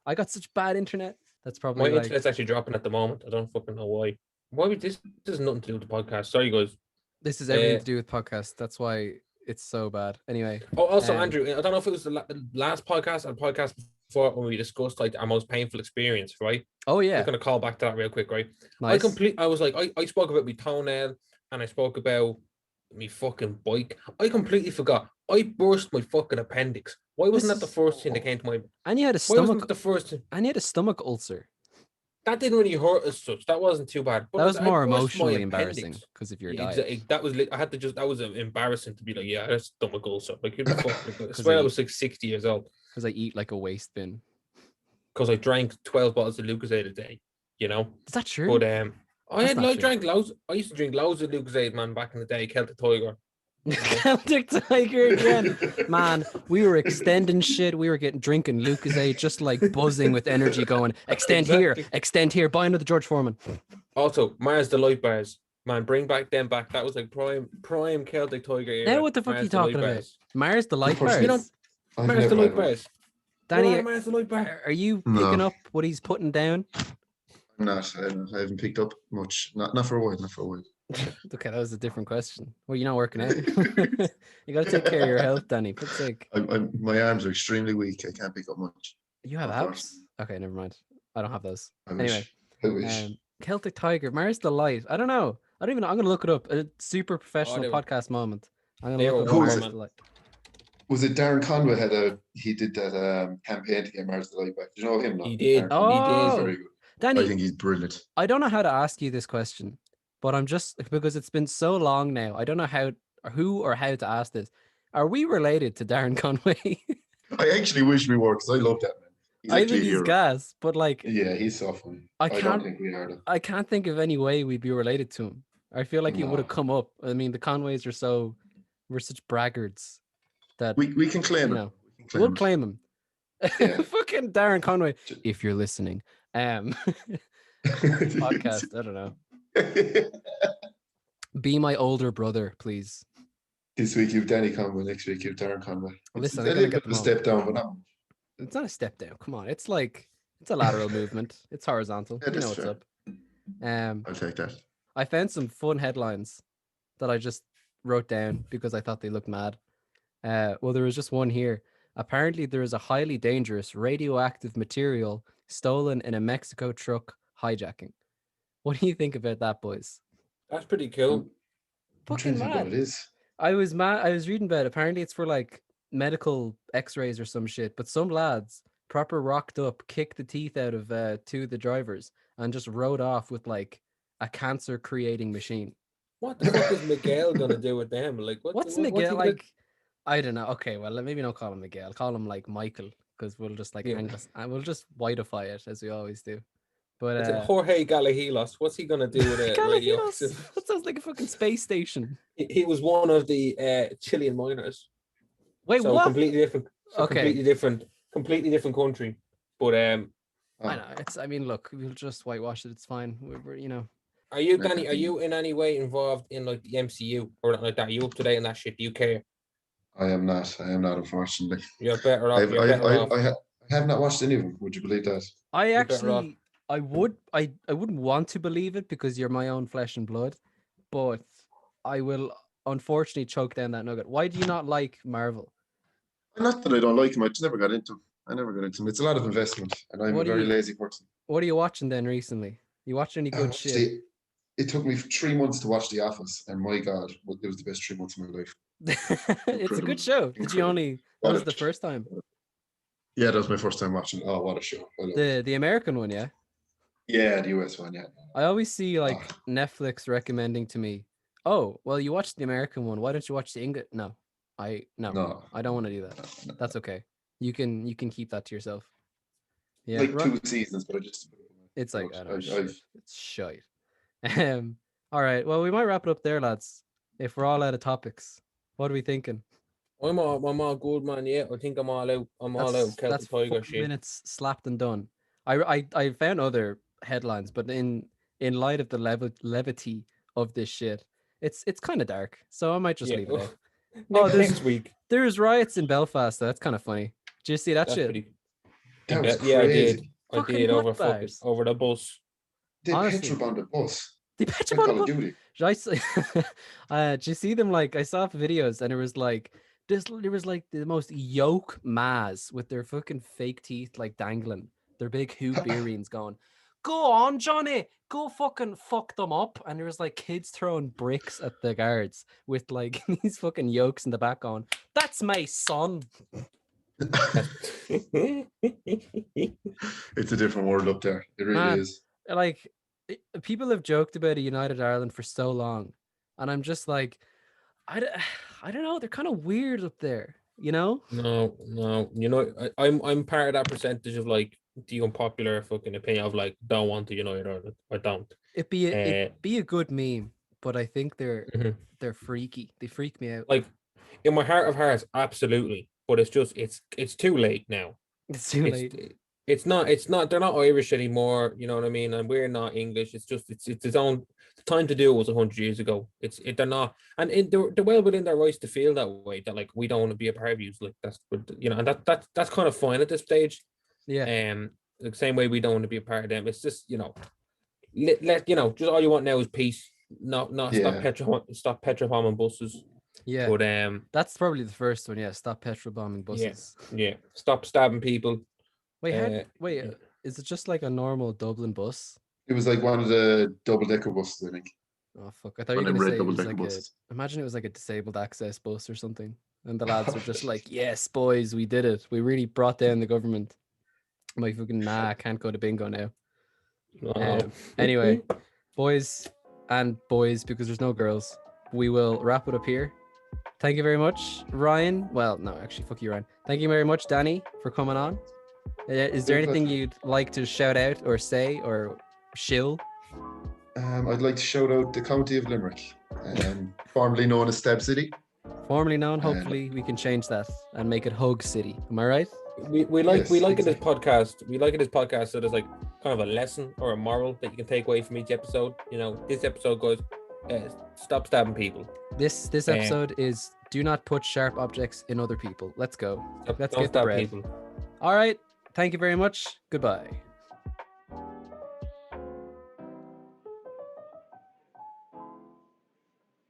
Speaker 1: I got such bad internet. That's probably
Speaker 3: my internet's actually dropping at the moment. I don't fucking know why. Why would this has nothing to do with the podcast. Sorry guys.
Speaker 1: This is everything to do with podcasts. That's why it's so bad. Anyway.
Speaker 3: Oh, also Andrew, I don't know if it was the last podcast or the podcast before when we discussed like our most painful experience, right?
Speaker 1: Oh yeah.
Speaker 3: I'm gonna call back to that real quick, right?
Speaker 1: Nice.
Speaker 3: I was like, I spoke about my toenail and I spoke about me fucking bike. I completely forgot. I burst my fucking appendix. Why wasn't that the first thing that came to my?
Speaker 1: And you had a stomach. Why wasn't
Speaker 3: the first thing?
Speaker 1: And you had a stomach ulcer.
Speaker 3: That didn't really hurt as such. That wasn't too bad.
Speaker 1: But that was more emotionally embarrassing because of your diet.
Speaker 3: That was I had to just. That was embarrassing to be like, yeah, that's stomach ulcer. Like, I swear I was like 60 years old.
Speaker 1: Because I eat like a waste bin.
Speaker 3: Because I drank 12 bottles of Lucozade a day. You know.
Speaker 1: Is that true?
Speaker 3: But I drank loads. I used to drink loads of Lucozade, man, back in the day. Celtic Tiger.
Speaker 1: Celtic Tiger again, man. We were extending shit. We were drinking Lucozade, just like buzzing with energy, going extend here. Buy another George Foreman.
Speaker 3: Also, Mars Delight bars, man. Bring them back. That was like prime Celtic Tiger era.
Speaker 1: Now what the fuck are you talking about? Mars Delight bars.
Speaker 3: You know, Mars Delight bars.
Speaker 1: Danny, are you picking up what he's putting down?
Speaker 2: I'm not. I haven't picked up much. Not for a while.
Speaker 1: Okay, that was a different question. Well, you're not working out. You got to take care of your health, Danny. For sake.
Speaker 2: My arms are extremely weak. I can't pick up much.
Speaker 1: You have abs? Okay, never mind. I don't have those.
Speaker 2: I wish.
Speaker 1: Celtic Tiger, Mars Delight. I don't know. I don't even know. I'm gonna look it up. A super professional
Speaker 3: they were-
Speaker 1: podcast moment. I'm
Speaker 3: they
Speaker 1: gonna look
Speaker 3: were
Speaker 1: up
Speaker 2: war,
Speaker 1: Mars
Speaker 3: man.
Speaker 1: Delight.
Speaker 2: Was it Darren Conway he did that campaign to get Mars Delight back? Do you know him? No?
Speaker 3: He did.
Speaker 2: Darren Conway.
Speaker 3: He did.
Speaker 2: He's
Speaker 1: Oh,
Speaker 2: very good. I
Speaker 1: Danny,
Speaker 2: think he's brilliant.
Speaker 1: I don't know how to ask you this question, but I'm just because it's been so long now. I don't know who or how to ask this. Are we related to Darren Conway?
Speaker 2: I actually wish we were because I love that man. He's
Speaker 1: I
Speaker 2: actually
Speaker 1: think
Speaker 2: a
Speaker 1: he's
Speaker 2: hero.
Speaker 1: gas, but like
Speaker 2: Yeah, he's so funny.
Speaker 1: I
Speaker 2: I don't
Speaker 1: can't
Speaker 2: think we are though.
Speaker 1: I can't think of any way we'd be related to him. I feel like he would have
Speaker 2: No.
Speaker 1: come up. I mean, the Conways we're such braggarts that
Speaker 2: We can claim
Speaker 1: you
Speaker 2: it.
Speaker 1: know
Speaker 2: We can
Speaker 1: we'll
Speaker 2: claim
Speaker 1: claim him.
Speaker 2: Yeah.
Speaker 1: Fucking Darren Conway,
Speaker 2: Ju-
Speaker 1: if you're listening.
Speaker 2: it.
Speaker 1: Podcast. I don't know. Be my older brother, please.
Speaker 2: This week you've Danny Conway, next week you've Darren Conway.
Speaker 1: Listen,
Speaker 2: It's
Speaker 1: I'm
Speaker 2: a
Speaker 1: gonna
Speaker 2: little
Speaker 1: get
Speaker 2: bit of a
Speaker 1: them
Speaker 2: step down, but not much.
Speaker 1: It's not a step down. Come on, it's a lateral movement. It's horizontal.
Speaker 2: Yeah,
Speaker 1: You know
Speaker 2: that's
Speaker 1: what's
Speaker 2: fair.
Speaker 1: up.
Speaker 2: I'll take that.
Speaker 1: I found some fun headlines that I just wrote down because I thought they looked mad. Well, there was just one here. Apparently, there is a highly dangerous radioactive material stolen in a Mexico truck hijacking. What do you think about that, boys?
Speaker 3: That's pretty cool.
Speaker 2: I'm trying
Speaker 1: Fucking
Speaker 2: to think what
Speaker 1: mad.
Speaker 2: it is.
Speaker 1: I was mad. I was reading about it. Apparently, it's for like medical X-rays or some shit. But some lads proper rocked up, kicked the teeth out of two of the drivers, and just rode off with like a cancer-creating machine.
Speaker 3: What the fuck is Miguel gonna do with them? Like,
Speaker 1: What's
Speaker 3: he
Speaker 1: Miguel
Speaker 3: gonna-
Speaker 1: like? I don't know. Okay, well, maybe don't call him Miguel. Call him like Michael, because we'll just like
Speaker 3: Yeah.
Speaker 1: we'll just whiteify it as we always do. But
Speaker 3: Is it Jorge Galahilos? What's he gonna do with it?
Speaker 1: Galahidos, that sounds like a fucking space station.
Speaker 3: He was one of the Chilean miners.
Speaker 1: Wait,
Speaker 3: So
Speaker 1: what?
Speaker 3: completely different.
Speaker 1: Okay.
Speaker 3: Completely different country. But
Speaker 1: I
Speaker 2: Oh,
Speaker 1: know. I mean, look, we'll just whitewash it. It's fine. We're you know.
Speaker 3: are you,
Speaker 2: Yeah.
Speaker 3: Danny? Are you in any way involved in like the MCU or like that? Are you up to date on that shit? Do you care?
Speaker 2: I am not, unfortunately.
Speaker 3: You're better off.
Speaker 2: I've,
Speaker 3: You're better off.
Speaker 2: I have not watched any of them. Would you believe that?
Speaker 1: I
Speaker 3: You're better off.
Speaker 1: actually, I wouldn't want to believe it because you're my own flesh and blood, but I will unfortunately choke down that nugget. Why do you not like Marvel?
Speaker 2: Not that I don't like them. I just never got into them. I never got into them. It's a lot of investment, and I'm
Speaker 1: What
Speaker 2: a
Speaker 1: do
Speaker 2: very
Speaker 1: you-
Speaker 2: lazy person.
Speaker 1: What are you watching then recently? You watch any good shit?
Speaker 2: Honestly, it took me 3 months to watch The Office, and my God, it was the best 3 months of my life.
Speaker 1: It's a
Speaker 2: Incredible.
Speaker 1: good show. Did you only? That
Speaker 2: What
Speaker 1: was
Speaker 2: a-
Speaker 1: the first time.
Speaker 2: Yeah, that was my first time watching it. Oh, what a show! I love it.
Speaker 1: The American one, yeah.
Speaker 2: Yeah, the US one. Yeah.
Speaker 1: I always see like
Speaker 2: Ah.
Speaker 1: Netflix recommending to me, "Oh, well, you watched the American one. Why don't you watch the English?" No,
Speaker 2: No,
Speaker 1: I don't want to do that.
Speaker 2: no.
Speaker 1: That's okay. You can keep that to yourself. Yeah,
Speaker 2: like
Speaker 1: Ro-
Speaker 2: 2 seasons, but I just.
Speaker 1: it's like I
Speaker 2: I've-
Speaker 1: know,
Speaker 2: I've-
Speaker 1: shit. It's shite. All right. Well, we might wrap it up there, lads. If we're all out of topics, what are we thinking?
Speaker 3: I'm all good, man. Yeah, I think I'm all out. I'm all
Speaker 1: That's
Speaker 3: out. Celtic Tiger
Speaker 1: 40
Speaker 3: shit.
Speaker 1: minutes slapped and done. I found other headlines, but in light of the levity of this shit, it's kind of dark. So I might just leave it out. Oh,
Speaker 3: Next week.
Speaker 1: There's riots in Belfast. That's kind of funny. Did you see that
Speaker 3: That's
Speaker 1: shit?
Speaker 3: pretty.
Speaker 2: That was
Speaker 3: Yeah, I
Speaker 2: crazy.
Speaker 3: did. I
Speaker 1: Fucking
Speaker 3: did
Speaker 1: nutbags.
Speaker 3: over the bus.
Speaker 2: They
Speaker 1: Honestly.
Speaker 2: petrol bombed the bus.
Speaker 1: The
Speaker 2: Like
Speaker 1: Petrobras
Speaker 2: Call of
Speaker 1: bu-
Speaker 2: Duty.
Speaker 1: Did you see them? Like I saw videos, and it was like this. There was like the most yoke mas with their fucking fake teeth like dangling, their big hoop earrings going. Go on, Johnny. Go fucking fuck them up. And there was like kids throwing bricks at the guards with like these fucking yokes in the back on. That's my son.
Speaker 2: It's a different world up there. It really
Speaker 1: Man.
Speaker 2: is.
Speaker 1: Like people have joked about a united Ireland for so long, and I'm just like, I don't know. They're kind of weird up there, you know.
Speaker 3: No. You know, I'm part of that percentage of like the unpopular fucking opinion of like don't want to unite Ireland. I don't.
Speaker 1: It'd be a good meme, but I think
Speaker 3: Mhm.
Speaker 1: they're freaky. They freak me out.
Speaker 3: Like in my heart of hearts, absolutely. But it's just it's too late now.
Speaker 1: It's too late.
Speaker 3: It's not they're not Irish anymore, you know what I mean? And we're not English. It's just it's its own. The time to do it was 100 years ago. They're not, and they're well within their rights to feel that way, that like we don't want to be a part of you. Like that's, you know, and that's kind of fine at this stage.
Speaker 1: Yeah.
Speaker 3: The same way we don't want to be a part of them. It's just, you know, let you know, just all you want now is peace. Not
Speaker 2: Yeah.
Speaker 3: stop petrol bombing buses.
Speaker 1: Yeah.
Speaker 3: But
Speaker 1: That's probably the first one. Yeah. Stop petrol bombing buses.
Speaker 3: yeah, stop stabbing people.
Speaker 1: Wait,
Speaker 3: yeah.
Speaker 1: is it just like a normal Dublin bus?
Speaker 2: It was like one of the double-decker buses, I think.
Speaker 1: Oh fuck! I thought you
Speaker 2: One
Speaker 1: were
Speaker 2: of them
Speaker 1: gonna
Speaker 2: red
Speaker 1: say it was
Speaker 2: double-decker
Speaker 1: like a.
Speaker 2: buses.
Speaker 1: Imagine it was like a disabled access bus or something, and the lads are just like, "Yes, boys, we did it. We really brought down the government." I'm like, fucking nah, I can't go to bingo now.
Speaker 3: Oh.
Speaker 1: Anyway, boys and boys, because there's no girls, we will wrap it up here. Thank you very much, Ryan. Well, no, actually, fuck you, Ryan. Thank you very much, Danny, for coming on. Is there anything you'd like to shout out or say or shill?
Speaker 2: I'd like to shout out the county of Limerick, formerly known as Stab City.
Speaker 1: Formerly known,
Speaker 2: And-
Speaker 1: hopefully we can change that and make it Hug City. Am I right?
Speaker 3: We like
Speaker 2: Yes,
Speaker 3: it this
Speaker 2: exactly.
Speaker 3: podcast. We like it this podcast. So there's like kind of a lesson or a moral that you can take away from each episode. You know, this episode goes, stop stabbing people.
Speaker 1: This episode is do not put sharp objects in other people. Let's go. Let's
Speaker 3: Don't
Speaker 1: get the
Speaker 3: stab
Speaker 1: bread.
Speaker 3: people.
Speaker 1: All right. Thank you very much. Goodbye.